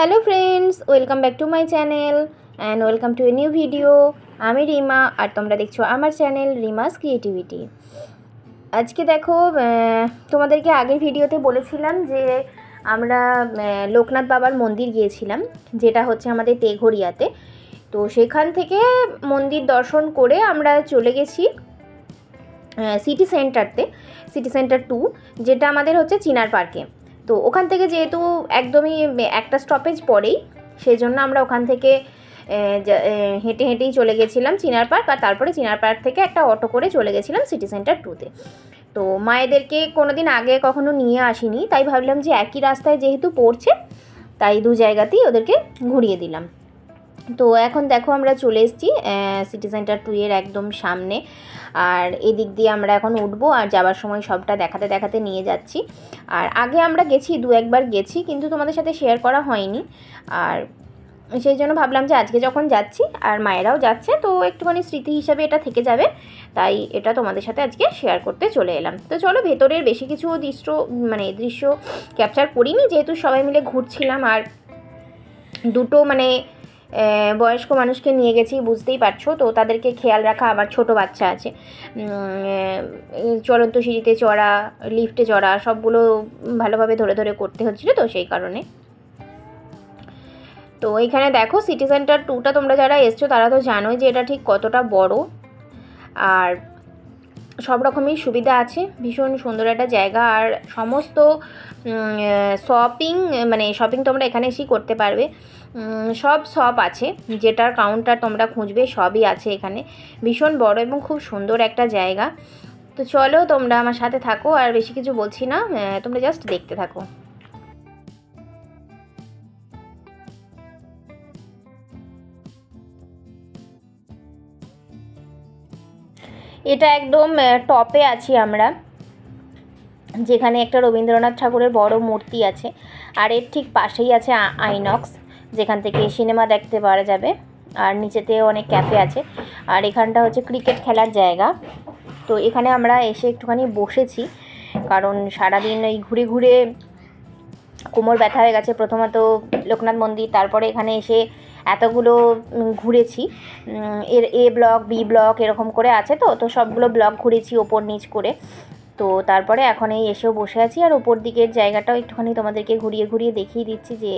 Hello friends, welcome back to my channel and welcome to a new video. আমি রিমা আর তোমরা দেখছো আমার channel রিমাস creativity. আজকে দেখো, তোমাদেরকে আগের ভিডিওতে বলেছিলাম যে আমরা লোকনাথ বাবার মন্দির গিয়েছিলাম, যেটা হচ্ছে আমাদের তেঘরিয়াতে। তো সেখান থেকে মন্দির দর্শন করে আমরা চলে গেছি সিটি সেন্টার 2, যেটা আমাদের হচ্ছে চিনার পার্কে। তো ওখান থেকে যেহেতু একদমই একটা স্টপেজ পরেই, সেই জন্য আমরা ওখান থেকে হেঁটে হেঁটেই চলে গেছিলাম চিনার পার্ক, আর তারপরে চিনার পার্ক থেকে একটা অটো করে চলে গেছিলাম সিটি সেন্টার 2তে। তো মায়েদেরকে কোনো দিন আগে কখনো নিয়ে আসিনি, তাই ভাবলাম যে একই রাস্তায় যেহেতু পড়ছে, তাই দু জায়গাতেই ওদেরকে ঘুরিয়ে দিলাম। তো এখন দেখো আমরা চলে এসেছি সিটি সেন্টার 2 এর একদম সামনে, আর এদিক দিয়ে আমরা এখন উঠবো, আর যাওয়ার সময় সবটা দেখাতে দেখাতে নিয়ে যাচ্ছি। আর আগে আমরা গেছি, একবার গেছি, কিন্তু তোমাদের সাথে শেয়ার করা হয়নি। আর সেই জন্য ভাবলাম যে আজকে যখন যাচ্ছি আর মায়েরাও যাচ্ছে, তো একটুখানি স্মৃতি হিসাবে এটা থেকে যাবে, তাই এটা তোমাদের সাথে আজকে শেয়ার করতে চলে এলাম। তো চলো, ভেতরের বেশি কিছু দৃশ্য ক্যাপচার করিনি, যেহেতু সবাই মিলে ঘুরছিলাম, আর দুটো বয়স্ক মানুষকে নিয়ে গেছি, বুঝতেই পারছো, তো তাদেরকে খেয়াল রাখা, আবার ছোট বাচ্চা আছে, চলন্ত সিঁড়িতে চড়া, লিফটে চড়া, সবগুলো ভালোভাবে ধরে ধরে করতে হচ্ছিলো, তো সেই কারণে। তো এইখানে দেখো সিটি সেন্টার 2টা তোমরা যারা এসছো তারা তো জানোই যে এটা ঠিক কতটা বড়, আর সব রকমই সুবিধা আছে, ভীষণ সুন্দর একটা জায়গা। আর সমস্ত শপিং তোমরা এখানে এসেই করতে পারবে। সব শপ আছে, যেটার কাউন্টার তোমরা খুঁজবে সবই আছে এখানে। ভীষণ বড় এবং খুব সুন্দর একটা জায়গা। তো চলো, তোমরা আমার সাথে থাকো, আর বেশি কিছু বলছি না, তোমরা জাস্ট দেখতে থাকো। এটা একদম টপে আছি আমরা, যেখানে একটা রবীন্দ্রনাথ ঠাকুরের বড় মূর্তি আছে, আর এর ঠিক পাশেই আছে আইনক্স, যেখান থেকে সিনেমা দেখতে পারা যাবে। আর নিচেতে অনেক ক্যাফে আছে, আর এখানটা হচ্ছে ক্রিকেট খেলার জায়গা। তো এখানে আমরা এসে একটুখানি বসেছি, কারণ সারাদিন ওই ঘুরে ঘুরে কোমর ব্যথা হয়ে গেছে। প্রথমত লোকনাথ মন্দির, তারপরে এখানে এসে এতগুলো ঘুরেছি, এর এ ব্লক বি ব্লক এরকম করে আছে, তো সবগুলো ব্লক ঘুরেছি ওপর নিচ করে। তো তারপরে এখন এই এসেও বসে আছি, আর ওপর দিকের জায়গাটাও একটুখানি তোমাদেরকে ঘুরিয়ে ঘুরিয়ে দেখিয়ে দিচ্ছি যে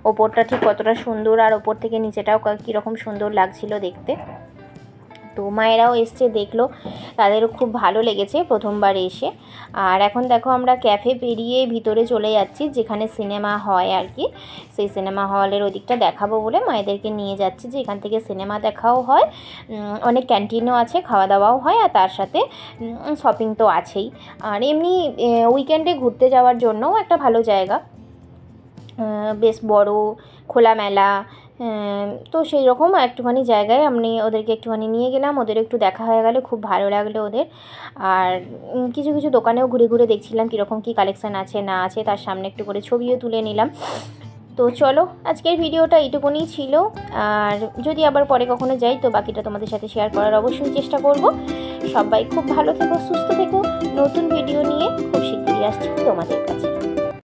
ওপরটা ঠিক কতটা সুন্দর, আর ওপর থেকে নিচেটাও কীরকম সুন্দর লাগছিল দেখতে। তো মায়েরাও এসছে, দেখলো, তাদেরও খুব ভালো লেগেছে প্রথমবার এসে। আর এখন দেখো আমরা ক্যাফে পেরিয়ে ভিতরে চলে যাচ্ছি, যেখানে সিনেমা হয় আর কি। সেই সিনেমা হলের ওই দিকটা দেখাবো বলে মায়েদেরকে নিয়ে যাচ্ছি, যে এখান থেকে সিনেমা দেখাও হয়, অনেক ক্যান্টিনও আছে, খাওয়া দাওয়াও হয়, আর তার সাথে শপিং তো আছেই। আর এমনি উইকেন্ডে ঘুরতে যাওয়ার জন্যও একটা ভালো জায়গা, বেশ বড় খোলামেলা। তো সেই রকম একটুখানি জায়গায় আমি ওদেরকে একটুখানি নিয়ে গেলাম, ওদের একটু দেখা হয়ে গেলে খুব ভালো লাগলো ওদের। আর কিছু কিছু দোকানেও ঘুরে ঘুরে দেখছিলাম কীরকম কী কালেকশান আছে না আছে, তার সামনে একটু করে ছবিও তুলে নিলাম। তো চলো, আজকের ভিডিওটা এইটুকুনি ছিল, আর যদি আবার পরে কখনো যাই তো বাকিটা তোমাদের সাথে শেয়ার করার অবশ্যই চেষ্টা করব। সবাই খুব ভালো থেকো, সুস্থ থেকো, নতুন ভিডিও নিয়ে খুব শীঘ্রই আসছি তোমাদের কাছে।